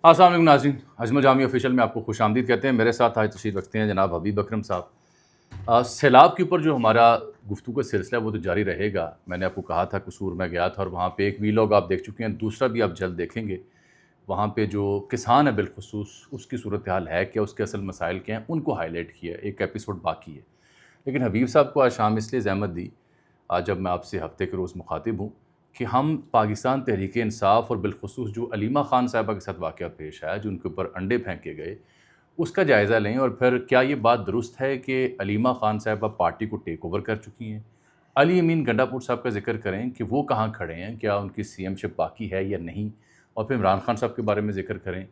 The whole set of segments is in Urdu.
السلام علیکم ناظرین، اجمل جامی آفیشیل میں آپ کو خوش آمدید کہتے ہیں۔ میرے ساتھ آج تشریف رکھتے ہیں جناب حبیب اکرم صاحب۔ سیلاب کے اوپر جو ہمارا گفتگو کا سلسلہ ہے وہ تو جاری رہے گا۔ میں نے آپ کو کہا تھا قصور میں گیا تھا اور وہاں پہ ایک ویلاگ آپ دیکھ چکے ہیں، دوسرا بھی آپ جلد دیکھیں گے۔ وہاں پہ جو کسان ہے بالخصوص اس کی صورتحال ہے کیا، اس کے اصل مسائل کیا ہیں، ان کو ہائی لائٹ کیا ہے۔ ایک ایپیسوڈ باقی ہے، لیکن حبیب صاحب کو آج شام اس لیے زحمت دی آج جب میں آپ سے ہفتے کے روز مخاطب ہوں کہ ہم پاکستان تحریک انصاف اور بالخصوص جو علیمہ خان صاحبہ کے ساتھ واقعہ پیش آیا، جو ان کے اوپر انڈے پھینکے گئے، اس کا جائزہ لیں اور پھر کیا یہ بات درست ہے کہ علیمہ خان صاحبہ پارٹی کو ٹیک اوور کر چکی ہیں۔ علی امین گنڈا پور صاحب کا ذکر کریں کہ وہ کہاں کھڑے ہیں، کیا ان کی سی ایم شپ باقی ہے یا نہیں، اور پھر عمران خان صاحب کے بارے میں ذکر کریں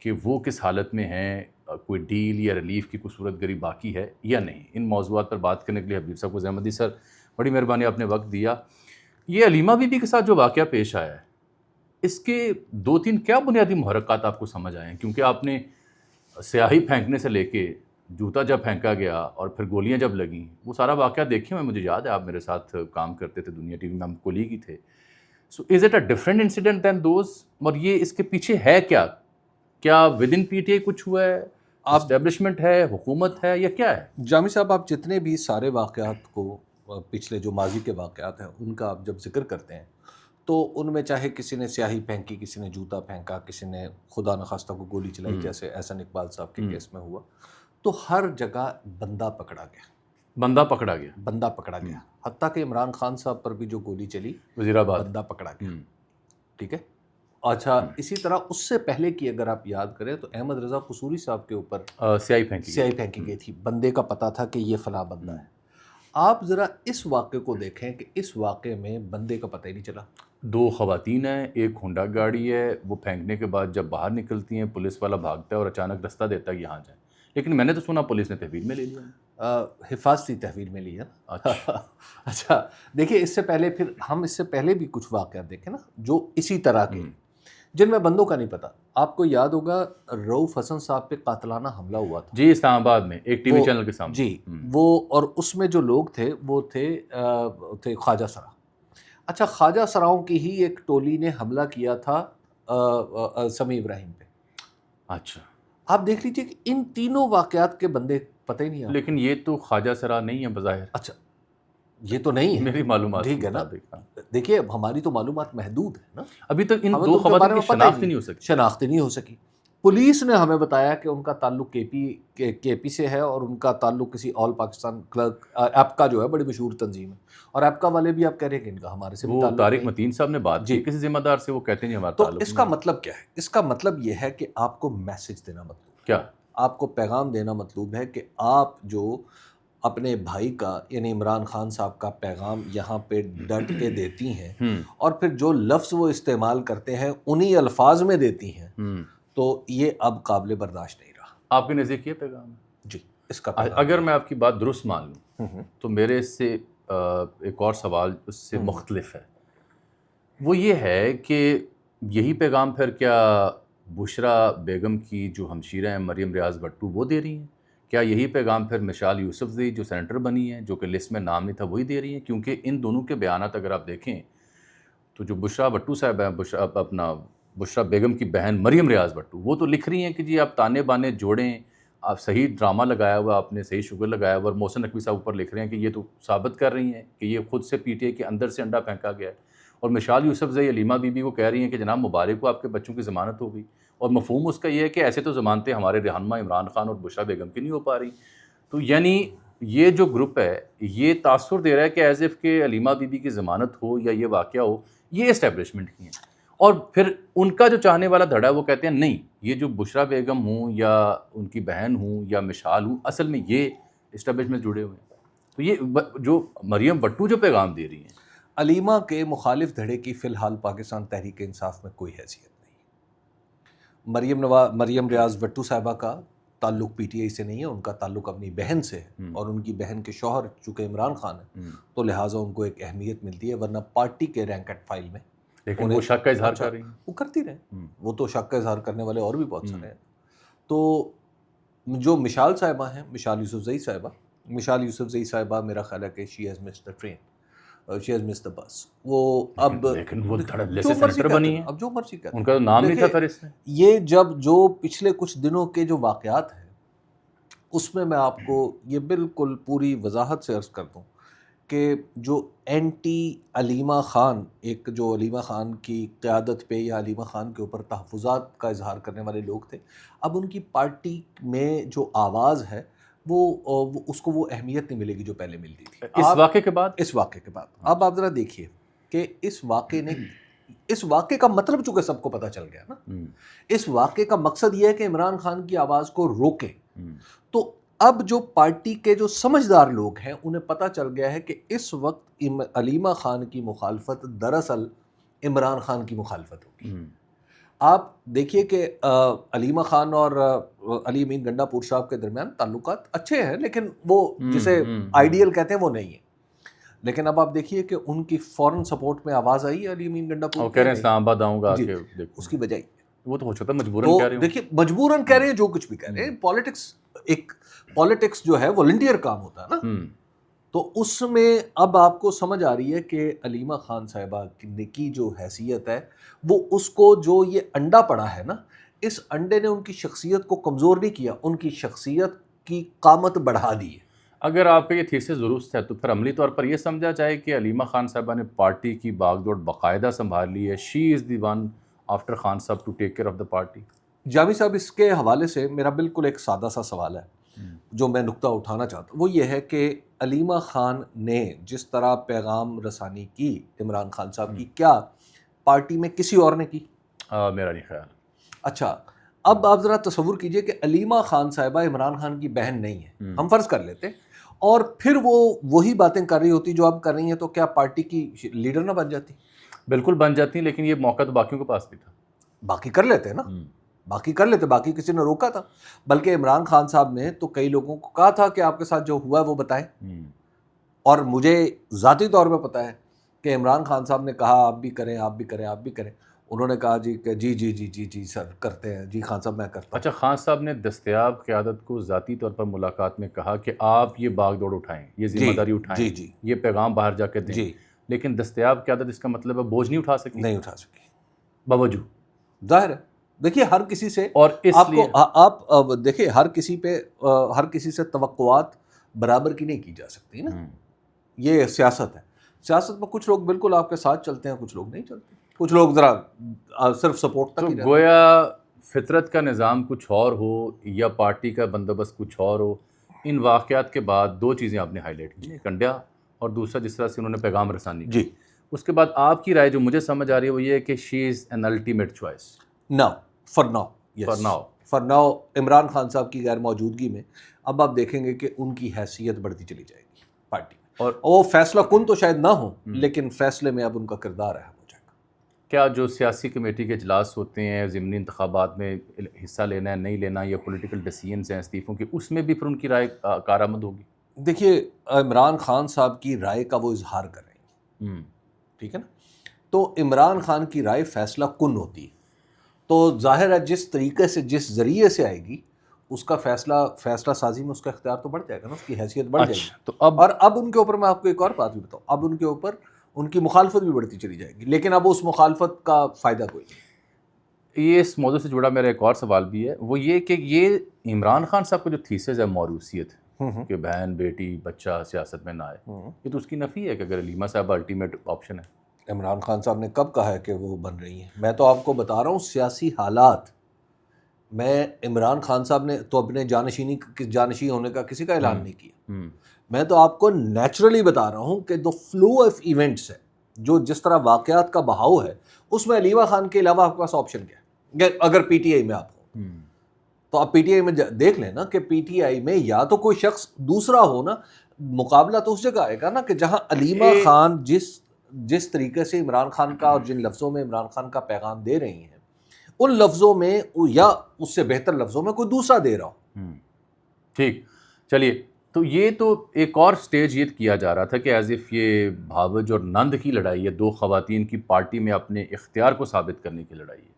کہ وہ کس حالت میں ہیں، کوئی ڈیل یا ریلیف کی کوئی صورت گری باقی ہے یا نہیں۔ ان موضوعات پر بات کرنے کے لیے حبیب صاحب کو زحمت دی۔ سر بڑی مہربانی، آپ نے وقت دیا۔ یہ علیمہ بی بی کے ساتھ جو واقعہ پیش آیا ہے، اس کے دو تین کیا بنیادی محرکات آپ کو سمجھ آئے ہیں؟ کیونکہ آپ نے سیاہی پھینکنے سے لے کے جوتا جب پھینکا گیا اور پھر گولیاں جب لگیں، وہ سارا واقعہ دیکھے ہوئے، مجھے یاد ہے آپ میرے ساتھ کام کرتے تھے دنیا ٹی وی میں، ہم کولیگ ہی تھے۔ So is it a different incident than those? اور یہ اس کے پیچھے ہے کیا؟ کیا with in P T A کچھ ہوا ہے، اسٹیبلشمنٹ ہے، حکومت ہے، یا کیا ہے؟ جامی صاحب، آپ جتنے بھی سارے واقعات کو پچھلے جو ماضی کے واقعات ہیں ان کا آپ جب ذکر کرتے ہیں تو ان میں چاہے کسی نے سیاہی پھینکی، کسی نے جوتا پھینکا، کسی نے خدا نخواستہ کو گولی چلائی، جیسے احسن اقبال صاحب کے کیس میں ہوا، تو ہر جگہ بندہ پکڑا گیا، بندہ پکڑا گیا۔ حتیٰ کہ عمران خان صاحب پر بھی جو گولی چلی، وزیر آباد، بندہ پکڑا گیا۔ ٹھیک ہے، اچھا اسی طرح اس سے پہلے کی اگر آپ یاد کریں تو احمد رضا قصوری صاحب کے اوپر سیاہی پھینکی گئی تھی، بندے کا پتہ تھا کہ یہ فلاں بندہ ہے۔ آپ ذرا اس واقعے کو دیکھیں کہ اس واقعے میں بندے کا پتہ ہی نہیں چلا۔ دو خواتین ہیں، ایک ہونڈا گاڑی ہے، وہ پھینکنے کے بعد جب باہر نکلتی ہیں پولیس والا بھاگتا ہے اور اچانک رستہ دیتا ہے کہ یہاں جائیں، لیکن میں نے تو سنا پولیس نے تحویل میں لے لیا۔ حفاظتی تحویل میں لی ہے نا۔ اچھا دیکھیے، اس سے پہلے پھر ہم اس سے پہلے بھی کچھ واقعات دیکھیں نا جو اسی طرح کے، جن میں بندوں کا نہیں پتہ۔ آپ کو یاد ہوگا رؤف حسن صاحب پہ قاتلانہ حملہ ہوا تھا جی، اسلام آباد میں ایک ٹی وی چینل کے سامنے۔ جی، وہ اور اس میں جو لوگ تھے وہ تھے خواجہ سرا۔ اچھا، خواجہ سراؤں کی ہی ایک ٹولی نے حملہ کیا تھا سمیع ابراہیم پہ۔ اچھا، آپ دیکھ لیجئے کہ ان تینوں واقعات کے بندے پتہ ہی نہیں آتے۔ لیکن یہ تو خواجہ سرا نہیں ہے بظاہر، اچھا، یہ تو نہیں ہے میری معلومات کے ٹھیک ہے نا۔ مطابق۔ دیکھیے، ہماری تو معلومات محدود ہے نا، ابھی تک ان ہمیں دو تو ان کے خواتین بارے کی میں پتہ ہی شناخت ہی نہیں ہو سکتی۔ شناخت نہیں ہو سکی۔ پولیس نے ہمیں بتایا کہ ان کا تعلق کے پی سے ہے، اور ان کا تعلق کسی آل پاکستان کلرک ایپکا جو ہے بڑی مشہور تنظیم ہے، اور ایپکا والے بھی آپ کہہ رہے ہیں کہ ان کا ہمارے سے بھی وہ تعلق طارق نہیں۔ متین صاحب نے بات کی کسی ذمہ دار سے، وہ کہتے ہیں جی ہمارا تو تعلق اس کا نہیں۔ مطلب کیا ہے؟ اس کا مطلب یہ ہے کہ آپ کو میسج دینا مطلوب، کیا آپ کو پیغام دینا مطلوب ہے کہ آپ جو اپنے بھائی کا یعنی عمران خان صاحب کا پیغام یہاں پہ ڈٹ کے دیتی ہیں، اور پھر جو لفظ وہ استعمال کرتے ہیں انہی الفاظ میں دیتی ہیں، تو یہ اب قابل برداشت نہیں رہا۔ آپ کے نزدیک یہ پیغام ہے؟ جی، اس کا پیغام اگر میں آپ کی بات درست مان لوں تو میرے اس سے ایک اور سوال اس سے مختلف ہے۔ وہ یہ ہے کہ یہی پیغام پھر کیا بشرا بیگم کی جو ہمشیرہ ہیں مریم ریاض بٹو وہ دے رہی ہیں؟ کیا یہی پیغام پھر مشال یوسفزئی جو سینیٹر بنی ہیں، جو کہ لسٹ میں نام نہیں تھا، وہی دے رہی ہیں؟ کیونکہ ان دونوں کے بیانات اگر آپ دیکھیں تو جو بشرا بٹو صاحب ہیں، بشرا بیگم کی بہن مریم ریاض بٹو، وہ تو لکھ رہی ہیں کہ جی آپ تانے بانے جوڑیں، آپ صحیح ڈرامہ لگایا ہوا، آپ نے صحیح شوگر لگایا ہوا، اور محسن نقوی صاحب اوپر لکھ رہے ہیں کہ یہ تو ثابت کر رہی ہیں کہ یہ خود سے پی ٹی اے کے اندر سے انڈا پھینکا گیا ہے، اور مشال یوسفزئی علیمہ بی بی کو کہہ رہی ہیں کہ جناب مبارک کو آپ کے بچوں کی ضمانت ہو گئی، اور مفہوم اس کا یہ ہے کہ ایسے تو ضمانتیں ہمارے رہنما عمران خان اور بشرا بیگم کی نہیں ہو پا رہی۔ تو یعنی یہ جو گروپ ہے یہ تاثر دے رہا ہے کہ ایز اف کہ علیمہ بی بی کی ضمانت ہو یا یہ واقعہ ہو یہ اسٹیبلشمنٹ کی ہیں، اور پھر ان کا جو چاہنے والا دھڑا ہے وہ کہتے ہیں نہیں، یہ جو بشرا بیگم ہوں یا ان کی بہن ہوں یا مشال ہوں، اصل میں یہ اسٹیبلشمنٹ جڑے ہوئے ہیں۔ تو یہ جو مریم بٹو جو پیغام دے رہی ہیں، علیمہ کے مخالف دھڑے کی فی الحال پاکستان تحریک انصاف میں کوئی حیثیت نہیں۔ مریم ریاض بٹو صاحبہ کا تعلق پی ٹی آئی سے نہیں ہے، ان کا تعلق اپنی بہن سے ہے، اور ان کی بہن کے شوہر چونکہ عمران خان ہے تو لہٰذا ان کو ایک اہمیت ملتی ہے، ورنہ پارٹی کے رینک اینڈ فائل میں لیکن وہ شک کا اظہار کر رہی ہیں۔ وہ کرتی رہے، وہ تو شک کا اظہار کرنے والے اور بھی بہت سارے ہیں۔ تو جو مشال صاحبہ ہیں، مشال یوسفزئی صاحبہ میرا خیال ہے کہ she has missed the train. She has miss the bus. وہ اب لیکن وہ دھڑلے جو سے مرضی سینیٹر کہتے بنی ہیں، ہیں، اب جو مرضی کہتے ان کا تو نام نہیں تھا دیکھیں، فہرست میں. یہ جب جو پچھلے کچھ دنوں کے جو واقعات ہیں اس میں آپ کو یہ بالکل پوری وضاحت سے عرض کر دوں کہ جو اینٹی علیمہ خان، ایک جو علیمہ خان کی قیادت پہ یا علیمہ خان کے اوپر تحفظات کا اظہار کرنے والے لوگ تھے، اب ان کی پارٹی میں جو آواز ہے وہ اس کو وہ اہمیت نہیں ملے گی جو پہلے ملتی تھی. اس واقعے کے بعد اس واقعے کے بعد اب آپ ذرا دیکھیے کہ اس واقعے کا مطلب چونکہ سب کو پتہ چل گیا نا، اس واقعے کا مقصد یہ ہے کہ عمران خان کی آواز کو روکیں. تو اب جو پارٹی کے جو سمجھدار لوگ ہیں انہیں پتہ چل گیا ہے کہ اس وقت علیمہ خان کی مخالفت دراصل عمران خان کی مخالفت ہوگی. آپ دیکھیے کہ علیمہ خان اور علی امین گنڈا پور صاحب کے درمیان تعلقات اچھے ہیں، لیکن وہ جسے آئیڈیل کہتے ہیں وہ نہیں ہے. لیکن اب آپ دیکھیے کہ ان کی فوراً سپورٹ میں آواز آئی علی امین گنڈا پور، وہ کہہ رہے ہیں اسلام آباد آؤں گا جی، کہ دیکھو. اس کی وجہ وہ تو ہو سکتا ہے مجبوراً تو کہہ رہے ہوں. دیکھیے مجبوراً کہہ رہے ہیں، جو کچھ بھی کہہ رہے ہیں، پالیٹکس جو ہے والنٹیئر کام ہوتا ہے نا. تو اس میں اب آپ کو سمجھ آ رہی ہے کہ علیمہ خان صاحبہ کی جو حیثیت ہے وہ اس کو جو یہ انڈا پڑا ہے نا، اس انڈے نے ان کی شخصیت کو کمزور نہیں کیا، ان کی شخصیت کی قامت بڑھا دی ہے. اگر آپ کا یہ تھیسس درست ہے تو پھر عملی طور پر یہ سمجھا جائے کہ علیمہ خان صاحبہ نے پارٹی کی باغ دوڑ باقاعدہ سنبھال لی ہے. She is the one after Khan sahab to take care of the party. Jami sahab, اس کے حوالے سے میرا بالکل ایک سادہ سا سوال ہے جو میں نقطہ اٹھانا چاہتا ہوں، وہ یہ ہے کہ علیمہ خان نے جس طرح پیغام رسانی کی عمران خان صاحب کی، کیا پارٹی میں کسی اور نے کی؟ میرا نہیں خیال. اچھا، اب آپ ذرا تصور کیجئے کہ علیمہ خان صاحبہ عمران خان کی بہن نہیں ہے، ہم فرض کر لیتے، اور پھر وہ وہی باتیں کر رہی ہوتی جو اب کر رہی ہیں، تو کیا پارٹی کی لیڈر نہ بن جاتی؟ بالکل بن جاتی، لیکن یہ موقع تو باقیوں کے پاس بھی تھا. باقی کر لیتے نا، باقی کر لیتے، باقی کسی نے روکا تھا. بلکہ عمران خان صاحب نے تو کئی لوگوں کو کہا تھا کہ آپ کے ساتھ جو ہوا ہے وہ بتائیں. اور مجھے ذاتی طور پہ پتہ ہے کہ عمران خان صاحب نے کہا آپ بھی کریں، آپ بھی کریں، آپ بھی کریں. انہوں نے کہا جی کہ جی جی جی جی جی سر کرتے ہیں، جی خان صاحب میں کرتا ہوں. اچھا، خان صاحب نے دستیاب قیادت کو ذاتی طور پر ملاقات میں کہا کہ آپ یہ باغ دوڑ اٹھائیں، یہ ذمہ داری اٹھائیں، جی یہ پیغام باہر جا کے دیں. جی، لیکن دستیاب قیادت اس کا مطلب ہے بوجھ نہیں اٹھا سکی. نہیں اٹھا سکی، باوجود ظاہر ہے. دیکھیے ہر کسی سے اور اس آپ لیے کو آپ دیکھیں ہر کسی سے توقعات برابر کی نہیں کی جا سکتی نا. یہ سیاست ہے. سیاست میں کچھ لوگ بالکل آپ کے ساتھ چلتے ہیں، کچھ لوگ نہیں چلتے، کچھ لوگ ذرا صرف سپورٹ تک تو ہی رہتے ہیں. گویا فطرت کا نظام کچھ اور ہو یا پارٹی کا بندوبست کچھ اور ہو. ان واقعات کے بعد دو چیزیں آپ نے ہائی لائٹ کی، ایک انڈیا اور دوسرا جس طرح سے انہوں نے پیغام رسانی کی. جی، اس کے بعد آپ کی رائے جو مجھے سمجھ آ رہی ہے وہ یہ ہے کہ she is an ultimate choice for now. For now Imran Khan sahab کی غیر موجودگی میں اب آپ دیکھیں گے کہ ان کی حیثیت بڑھتی چلی جائے گی پارٹی میں. اور وہ فیصلہ کن تو شاید نہ ہو، لیکن فیصلے میں اب ان کا کردار اہم ہو جائے گا. کیا جو سیاسی کمیٹی کے اجلاس ہوتے ہیں ضمنی انتخابات میں حصہ لینا ہے نہیں لینا، یا پولیٹیکل ڈیسیژنز ہیں استعفوں کی، اس میں بھی پھر ان کی رائے کارآمد ہوگی؟ دیکھیے عمران خان صاحب کی رائے کا وہ اظہار کر رہے ہیں، ٹھیک ہے نا. تو عمران خان کی رائے فیصلہ کن ہوتی ہے، تو ظاہر ہے جس طریقے سے جس ذریعے سے آئے گی اس کا فیصلہ سازی میں اس کا اختیار تو بڑھ جائے گا نا، اس کی حیثیت بڑھ جائے گی. تو اور اب ان کے اوپر میں آپ کو ایک اور بات بھی بتاؤں، اب ان کے اوپر ان کی مخالفت بھی بڑھتی چلی جائے گی، لیکن اب اس مخالفت کا فائدہ کوئی نہیں. یہ اس موضوع سے جڑا میرا ایک اور سوال بھی ہے، وہ یہ کہ یہ عمران خان صاحب کا جو تھیسس ہے موروثیت کہ بہن بیٹی بچہ سیاست میں نہ آئے، یہ تو اس کی نفی ہے کہ اگر علیمہ صاحب الٹیمیٹ آپشن ہے. عمران خان صاحب نے کب کہا ہے کہ وہ بن رہی ہیں؟ میں تو آپ کو بتا رہا ہوں سیاسی حالات میں عمران خان صاحب نے تو اپنے جانشین ہونے کا کسی کا اعلان نہیں کیا. میں تو آپ کو نیچرلی بتا رہا ہوں کہ جو فلو آف ایونٹس ہے، جو جس طرح واقعات کا بہاؤ ہے، اس میں علیمہ خان کے علاوہ آپ کے پاس آپشن کیا ہے؟ اگر پی ٹی آئی میں آپ ہو تو آپ پی ٹی آئی میں دیکھ لیں نا کہ پی ٹی آئی میں یا تو کوئی شخص دوسرا ہو نا، مقابلہ تو اس جگہ آئے گا نا کہ جہاں علیمہ خان جس طریقے سے عمران خان کا اور جن لفظوں میں عمران خان کا پیغام دے رہی ہیں، ان لفظوں میں یا اس سے بہتر لفظوں میں کوئی دوسرا دے رہا ہو. ٹھیک، چلیے. تو یہ تو ایک اور سٹیج یہ کیا جا رہا تھا کہ ایز اف یہ بھاوج اور نند کی لڑائی ہے، دو خواتین کی پارٹی میں اپنے اختیار کو ثابت کرنے کی لڑائی ہے.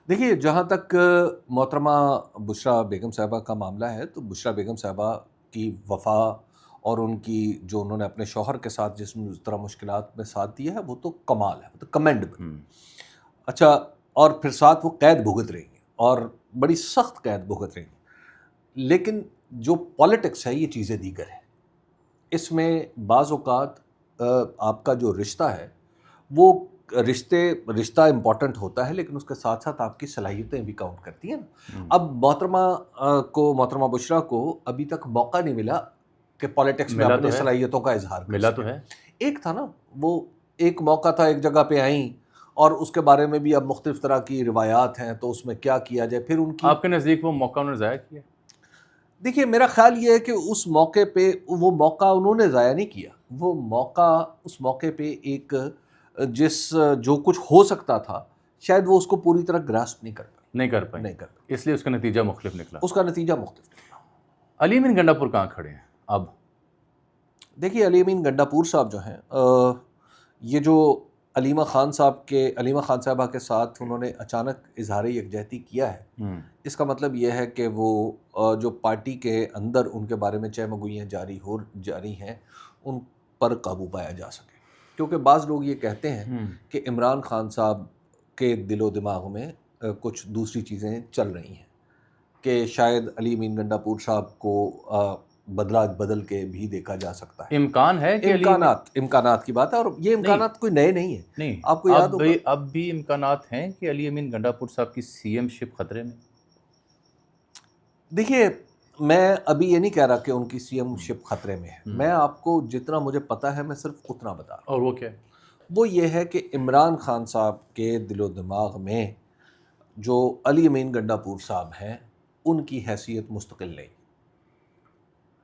دیکھیے جہاں تک محترمہ بشریٰ بیگم صاحبہ کا معاملہ ہے، تو بشریٰ بیگم صاحبہ کی وفا اور ان کی جو انہوں نے اپنے شوہر کے ساتھ جس طرح مشکلات میں ساتھ دیا ہے وہ تو کمال ہے، وہ تو کمینڈبل۔ اچھا، اور پھر ساتھ وہ قید بھگت رہی ہیں اور بڑی سخت قید بھگت رہی ہیں، لیکن جو پالیٹکس ہے یہ چیزیں دیگر ہیں۔ اس میں بعض اوقات آپ کا جو رشتہ ہے وہ رشتہ امپورٹنٹ ہوتا ہے، لیکن اس کے ساتھ ساتھ آپ کی صلاحیتیں بھی کاؤنٹ کرتی ہیں نا۔ اب محترمہ بشریٰ کو ابھی تک موقع نہیں ملا کہ پالیٹکس میں اپنی صلاحیتوں کا اظہار کر ملا تو ہے، ایک تھا نا، وہ ایک موقع تھا، ایک جگہ پہ آئیں اور اس کے بارے میں بھی اب مختلف طرح کی روایات ہیں، تو اس میں کیا کیا جائے پھر ان کی۔ آپ کے نزدیک وہ موقع انہوں نے ضائع کیا؟ دیکھیے میرا خیال یہ ہے کہ اس موقع پہ وہ موقع انہوں نے ضائع نہیں کیا، وہ موقع اس موقع پہ ایک جو کچھ ہو سکتا تھا شاید وہ اس کو پوری طرح گراسپ نہیں کر پائی، اس لیے اس کا نتیجہ مختلف نکلا۔ اس کا نتیجہ مختلف نکلا۔ علی امین گنڈا پور کہاں کھڑے ہیں اب؟ دیکھیے علی امین گنڈا پور صاحب جو ہیں، یہ جو علیمہ خان صاحبہ کے ساتھ انہوں نے اچانک اظہار یکجہتی کیا ہے، اس کا مطلب یہ ہے کہ وہ جو پارٹی کے اندر ان کے بارے میں چہمگوئیاں جاری ہیں ان پر قابو پایا جا سکے، کیونکہ بعض لوگ یہ کہتے ہیں کہ عمران خان صاحب کے دل و دماغ میں کچھ دوسری چیزیں چل رہی ہیں، کہ شاید علی امین گنڈا پور صاحب کو بدل کے بھی دیکھا جا سکتا ہے۔ امکان ہے کہ امکانات کی بات ہے، اور یہ امکانات کوئی نئے نہیں ہیں۔ آپ کو یاد ہوگا اب بھی امکانات ہیں کہ علی امین گنڈا پور صاحب کی سی ایم شپ خطرے میں؟ دیکھیے میں ابھی یہ نہیں کہہ رہا کہ ان کی سی ایم شپ خطرے میں ہے، میں آپ کو جتنا مجھے پتا ہے میں صرف اتنا بتا رہا ہوں۔ اور وہ کیا؟ وہ یہ ہے کہ عمران خان صاحب کے دل و دماغ میں جو علی امین گنڈا پور صاحب ہیں ان کی حیثیت مستقل نہیں،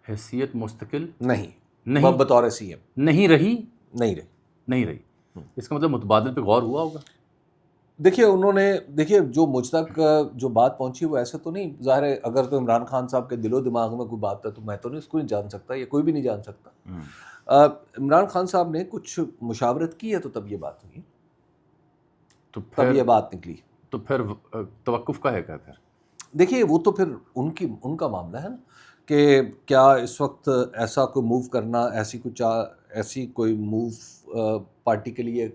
حیثیت مستقل نہیں بطور سی ایم نہیں رہی۔ نہیں اس کا مطلب متبادل پہ غور ہوا ہوگا۔ دیکھیے جو مجھ تک جو بات پہنچی وہ ایسے تو نہیں، ظاہر ہے اگر تو عمران خان صاحب کے دل و دماغ میں کوئی بات ہے تو میں تو نہیں اس کو نہیں جان سکتا، یا کوئی بھی نہیں جان سکتا۔ عمران خان صاحب نے کچھ مشاورت کی ہے تو تب یہ بات ہوئی، تب یہ بات نکلی۔ تو پھر توقف کا ہے کیا پھر؟ دیکھیے وہ تو پھر ان کا معاملہ ہے نا، کہ کیا اس وقت ایسا کوئی موو کرنا، ایسی کوئی موو پارٹی کے لیے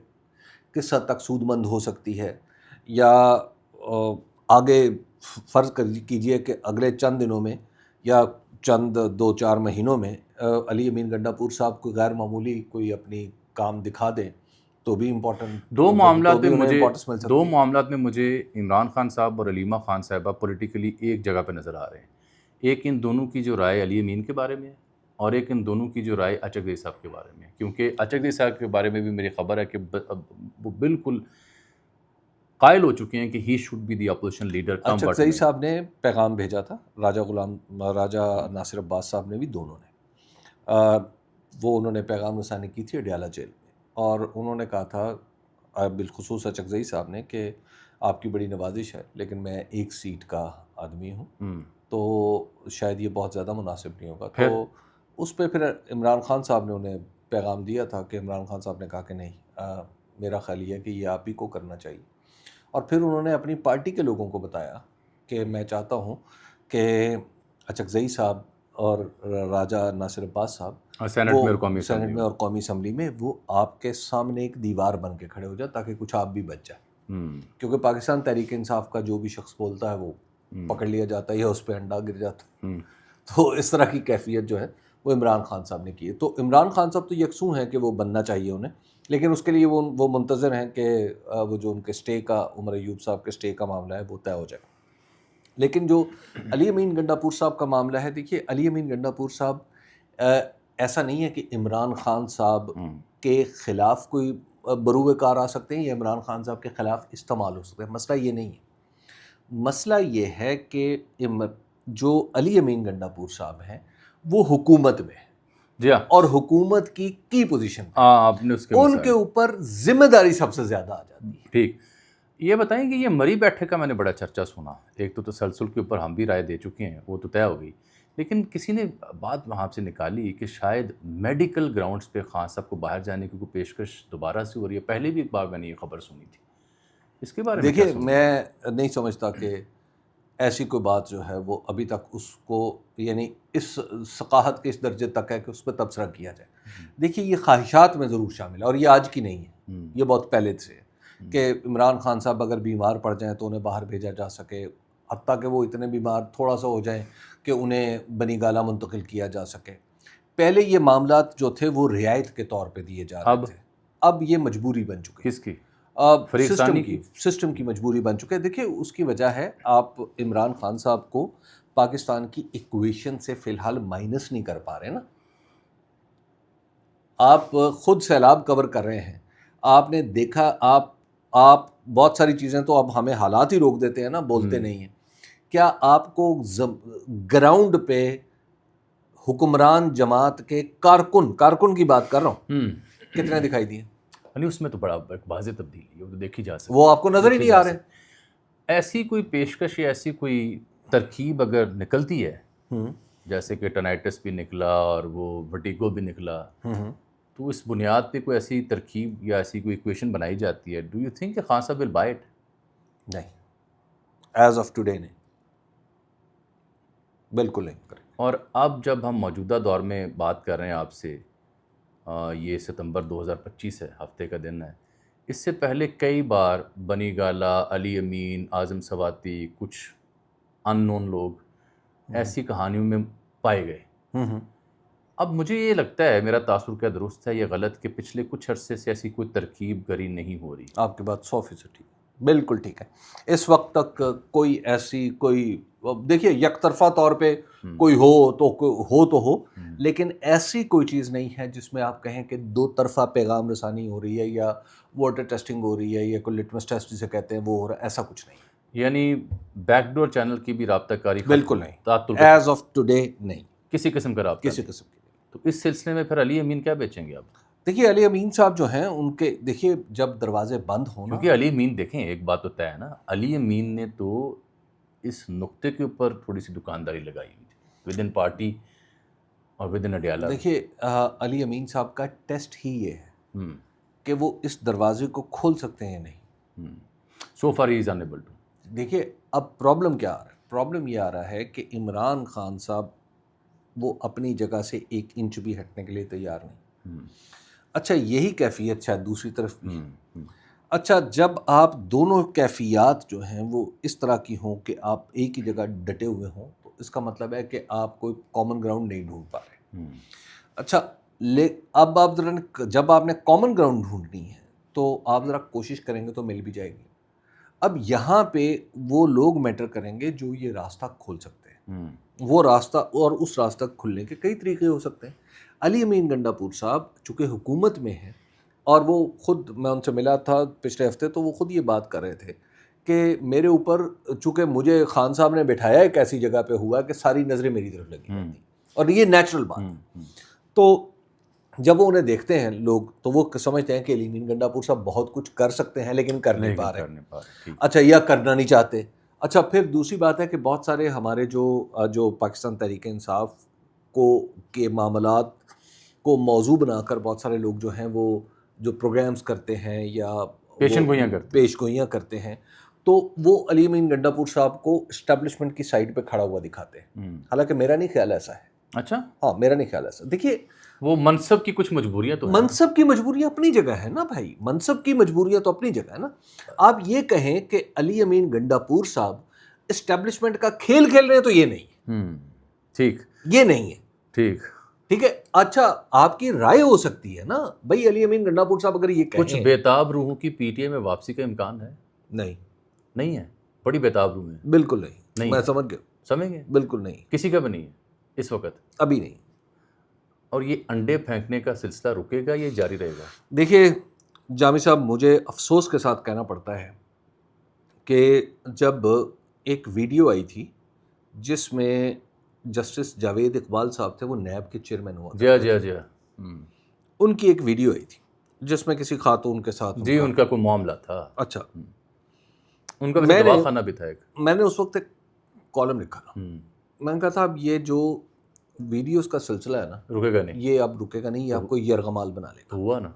کس حد تک سود مند ہو سکتی ہے، یا آگے فرض کیجئے کہ اگلے چند دنوں میں یا چند 2-4 مہینوں میں علی امین گنڈا پور صاحب کو غیر معمولی کوئی اپنی کام دکھا دیں تو بھی امپورٹنٹ۔ دو معاملات میں مجھے عمران خان صاحب اور علیمہ خان صاحبہ پولیٹیکلی ایک جگہ پہ نظر آ رہے ہیں، ایک ان دونوں کی جو رائے علی امین کے بارے میں ہے، اور ایک ان دونوں کی جو رائے اچک زئی صاحب کے بارے میں ہے، کیونکہ اچک زئی صاحب کے بارے میں بھی میری خبر ہے کہ وہ بالکل قائل ہو چکے ہیں کہ he should be the opposition leader. Achakzai sahab نے پیغام بھیجا تھا، راجہ ناصر عباس صاحب نے بھی، دونوں نے وہ انہوں نے پیغام رسانی کی تھی اڈیالہ جیل میں، اور انہوں نے کہا تھا بالخصوص اچک زئی صاحب نے کہ آپ کی بڑی نوازش ہے لیکن میں ایک سیٹ کا آدمی ہوں، تو شاید یہ بہت زیادہ مناسب نہیں ہوگا۔ تو اس پہ پھر عمران خان صاحب نے انہیں پیغام دیا تھا کہ عمران خان صاحب نے کہا کہ نہیں، میرا خیال یہ ہے کہ یہ آپ ہی کو کرنا چاہیے، اور پھر انہوں نے اپنی پارٹی کے لوگوں کو بتایا کہ میں چاہتا ہوں کہ اچک زئی صاحب اور راجہ ناصر عباس صاحب سینٹ میں اور قومی اسمبلی میں وہ آپ کے سامنے ایک دیوار بن کے کھڑے ہو جائے تاکہ کچھ آپ بھی بچ جائے، کیونکہ پاکستان تحریک انصاف کا جو بھی شخص بولتا ہے وہ پکڑ لیا جاتا ہے یا اس پہ انڈا گر جاتا ہے، تو اس طرح کی کیفیت جو ہے وہ عمران خان صاحب نے کی ہے۔ تو عمران خان صاحب تو یکسوں ہیں کہ وہ بننا چاہیے انہیں، لیکن اس کے لیے وہ منتظر ہیں کہ وہ جو ان کے سٹے کا، عمر ایوب صاحب کے سٹے کا معاملہ ہے وہ طے ہو جائے۔ لیکن جو علی امین گنڈا پور صاحب کا معاملہ ہے، دیکھیے علی امین گنڈا پور صاحب ایسا نہیں ہے کہ عمران خان صاحب کے خلاف کوئی بروئے کار آ سکتے ہیں یا عمران خان صاحب کے خلاف استعمال ہو سکتے ہیں، مسئلہ یہ نہیں ہے۔ مسئلہ یہ ہے کہ جو علی امین گنڈا پور صاحب ہیں وہ حکومت میں جی ہاں، اور حکومت کی پوزیشن آپ نے ان کے اوپر ذمہ داری سب سے زیادہ آ جاتی ہے۔ ٹھیک، یہ بتائیں کہ یہ مری بیٹھے کا میں نے بڑا چرچا سنا، ایک تو تسلسل کے اوپر ہم بھی رائے دے چکے ہیں، وہ تو طے ہو گئی، لیکن کسی نے بات وہاں سے نکالی کہ شاید میڈیکل گراؤنڈز پہ خان صاحب کو باہر جانے کی کوئی پیشکش دوبارہ سے ہو رہی ہے۔ پہلے بھی ایک بار میں نے یہ خبر سنی تھی، اس کے بارے میں دیکھیے میں نہیں سمجھتا کہ ایسی کوئی بات جو ہے وہ ابھی تک اس کو یعنی اس ثقافت کے اس درجے تک ہے کہ اس پہ تبصرہ کیا جائے. دیکھیے یہ خواہشات میں ضرور شامل ہے اور یہ آج کی نہیں ہے, یہ بہت پہلے سے ہے کہ عمران خان صاحب اگر بیمار پڑ جائیں تو انہیں باہر بھیجا جا سکے, حتیٰ کہ وہ اتنے بیمار تھوڑا سا ہو جائیں کہ انہیں بنی گالہ منتقل کیا جا سکے. پہلے یہ معاملات جو تھے وہ رعایت کے طور پہ دیے جا رہے تھے, اب یہ مجبوری بن چکے. کس کی؟ فریق ثانی کی. سسٹم کی مجبوری بن چکے. دیکھیے اس کی وجہ ہے آپ عمران خان صاحب کو پاکستان کی ایکویشن سے فی الحال مائنس نہیں کر پا رہے نا. آپ خود سیلاب کور کر رہے ہیں, آپ نے دیکھا, آپ بہت ساری چیزیں تو اب ہمیں حالات ہی روک دیتے ہیں نا, بولتے نہیں ہیں. کیا آپ کو گراؤنڈ پہ حکمران جماعت کے کارکن کی بات کر رہا ہوں, کتنے دکھائی دیے؟ اس میں تو بڑا واضح تبدیلی ہے, وہ تو دیکھی جا سکتی. وہ آپ کو نظر ہی نہیں آ رہے. ایسی کوئی پیشکش یا ایسی کوئی ترکیب اگر نکلتی ہے, جیسے کہ ٹنائٹس بھی نکلا اور وہ وٹیگو بھی نکلا, تو اس بنیاد پہ کوئی ایسی ترکیب یا ایسی کوئی ایکویشن بنائی جاتی ہے, ڈو یو تھنک کہ خان صاحب ول بائی اٹ؟ نہیں, ایز آف ٹوڈے نہیں, بالکل نہیں کریں. اور اب جب ہم موجودہ دور میں بات کر رہے ہیں آپ سے, یہ ستمبر 2025 ہے, ہفتے کا دن ہے, اس سے پہلے کئی بار بنی گالہ, علی امین, اعظم سواتی, کچھ ان نون لوگ ایسی کہانیوں میں پائے گئے. اب مجھے یہ لگتا ہے, میرا تاثر کیا درست ہے یا غلط, کہ پچھلے کچھ عرصے سے ایسی کوئی ترکیب گری نہیں ہو رہی. آپ کی بات 100% ٹھیک, بالکل ٹھیک ہے. اس وقت تک کوئی ایسی دیکھیے یک طرفہ طور پہ کوئی ہو, لیکن ایسی کوئی چیز نہیں ہے جس میں آپ کہیں کہ دو طرفہ پیغام رسانی ہو رہی ہے یا واٹر ٹیسٹنگ ہو رہی ہے یا کوئی لٹمس ٹیسٹ جسے کہتے ہیں وہ ہو رہا ہے. ایسا کچھ نہیں. یعنی بیک ڈور چینل کی بھی رابطہ کاری بالکل نہیں, ایز آف ٹوڈے نہیں, کسی قسم کا رابطہ, کسی قسم کی. تو اس سلسلے میں پھر علی امین کیا بیچیں گے آپ؟ دیکھیے علی امین صاحب جو ہیں ان کے, دیکھیے جب دروازے بند ہوں نا, کیونکہ علی امین دیکھیں ایک بات تو طے ہے نا, علی امین نے تو اس نقطے کے اوپر تھوڑی سی دکانداری لگائی ہوئی تھی ود ان پارٹی اور ود ان اڈیالہ. دیکھیے علی امین صاحب کا ٹیسٹ ہی یہ ہے کہ وہ اس دروازے کو کھول سکتے ہیں یا نہیں. So for he is unable to. دیکھیے اب پرابلم کیا آ رہا ہے, پرابلم یہ آ رہا ہے کہ عمران خان صاحب وہ اپنی جگہ سے 1 انچ بھی ہٹنے کے لیے تیار نہیں. اچھا یہی کیفیت شاید دوسری طرف بھی. اچھا جب آپ دونوں کیفیات جو ہیں وہ اس طرح کی ہوں کہ آپ ایک ہی جگہ ڈٹے ہوئے ہوں, تو اس کا مطلب ہے کہ آپ کوئی کامن گراؤنڈ نہیں ڈھونڈ پا رہے. اچھا اب آپ ذرا جب آپ نے کامن گراؤنڈ ڈھونڈنی ہے تو آپ ذرا کوشش کریں گے تو مل بھی جائے گی. اب یہاں پہ وہ لوگ میٹر کریں گے جو یہ راستہ کھول سکتے ہیں. وہ راستہ, اور اس راستہ کھلنے کے کئی طریقے ہو سکتے ہیں. علی امین گنڈا پور صاحب چونکہ حکومت میں ہیں, اور وہ خود, میں ان سے ملا تھا پچھلے ہفتے, تو وہ خود یہ بات کر رہے تھے کہ میرے اوپر چونکہ مجھے خان صاحب نے بٹھایا ایک ایسی جگہ پہ ہوا کہ ساری نظریں میری طرف لگی رہتی, اور یہ نیچرل بات. تو جب وہ انہیں دیکھتے ہیں لوگ تو وہ سمجھتے ہیں کہ علی امین گنڈا پور صاحب بہت کچھ کر سکتے ہیں لیکن کر نہیں پا رہے. اچھا, یا کرنا نہیں چاہتے. اچھا پھر دوسری بات ہے کہ بہت سارے ہمارے جو پاکستان تحریک انصاف کے معاملات کو موضوع بنا کر بہت سارے لوگ جو ہیں وہ جو پروگرامز کرتے ہیں یا پیش گوئیاں کرتے ہیں, تو وہ علی امین گنڈا پور صاحب کو اسٹیبلشمنٹ کی سائڈ پہ کھڑا ہوا دکھاتے ہیں. حالانکہ میرا نہیں خیال ایسا ہے. اچھا, ہاں میرا نہیں خیال ایسا. دیکھیے وہ منصب کی کچھ مجبوریاں تو منصب کی مجبوریاں اپنی جگہ ہے نا بھائی, منصب کی مجبوریاں تو اپنی جگہ ہے نا. آپ یہ کہیں کہ علی امین گنڈا پور صاحب اسٹیبلشمنٹ کا کھیل کھیل رہے ہیں تو یہ نہیں. ٹھیک, یہ نہیں ہے. ٹھیک ہے. اچھا آپ کی رائے ہو سکتی ہے نا بھائی, علی امین گنڈا پور صاحب اگر یہ کہیں, کچھ بیتاب روحوں کی پی ٹی اے میں واپسی کا امکان ہے؟ نہیں ہے. بڑی بیتاب روح ہے. بالکل نہیں. میں سمجھ گیا. سمجھ گئے. بالکل نہیں, کسی کا بھی نہیں ہے اس وقت, ابھی نہیں. اور یہ انڈے پھینکنے کا سلسلہ رکے گا, یہ جاری رہے گا؟ دیکھیے جامی صاحب, مجھے افسوس کے ساتھ کہنا پڑتا ہے کہ جب ایک ویڈیو آئی تھی جس میں جسٹس جاوید اقبال صاحب تھے, وہ نیب کے چیئرمین ہوا. جی ان کی ایک ویڈیو آئی تھی جس میں کسی خاتون کے ساتھ ان کا کوئی معاملہ تھا. اچھا, ان کا دواخانہ بھی تھا ایک. میں نے اس وقت ایک کالم لکھا تھا. میں نے کہا تھا اب یہ جو ویڈیوز کا سلسلہ ہے نا, رکے گا نہیں, یہ اب رکے گا نہیں, یہ آپ کو یرغمال بنا لے گا. ہوا نا.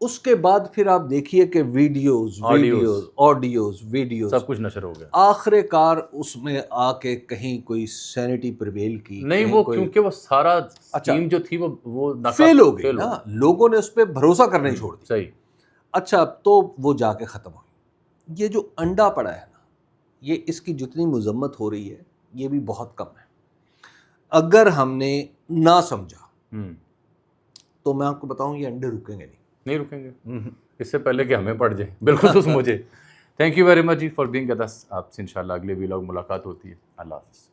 اس کے بعد پھر آپ دیکھیے کہ ویڈیوز آڈیوز سب کچھ نشر ہو گیا. آخر کار اس میں آ کے کہیں کوئی سینٹی پریویل کی نہیں وہ کیونکہ وہ سارا ٹیم جو تھی وہ فیل ہو گئی نا, لوگوں نے اس پہ بھروسہ کرنے چھوڑ دیا. صحیح. اچھا تو وہ جا کے ختم ہوئی. یہ جو انڈا پڑا ہے نا, یہ اس کی جتنی مذمت ہو رہی ہے یہ بھی بہت کم ہے. اگر ہم نے نہ سمجھا تو میں آپ کو بتاؤں یہ انڈے رکیں گے نہیں رکیں گے اس سے پہلے کہ ہمیں پڑ جائیں. بالخصوص مجھے. Thank you very much ji for being with us. آپ سے انشاءاللہ اگلے ویلاگ ملاقات ہوتی ہے. اللہ حافظ.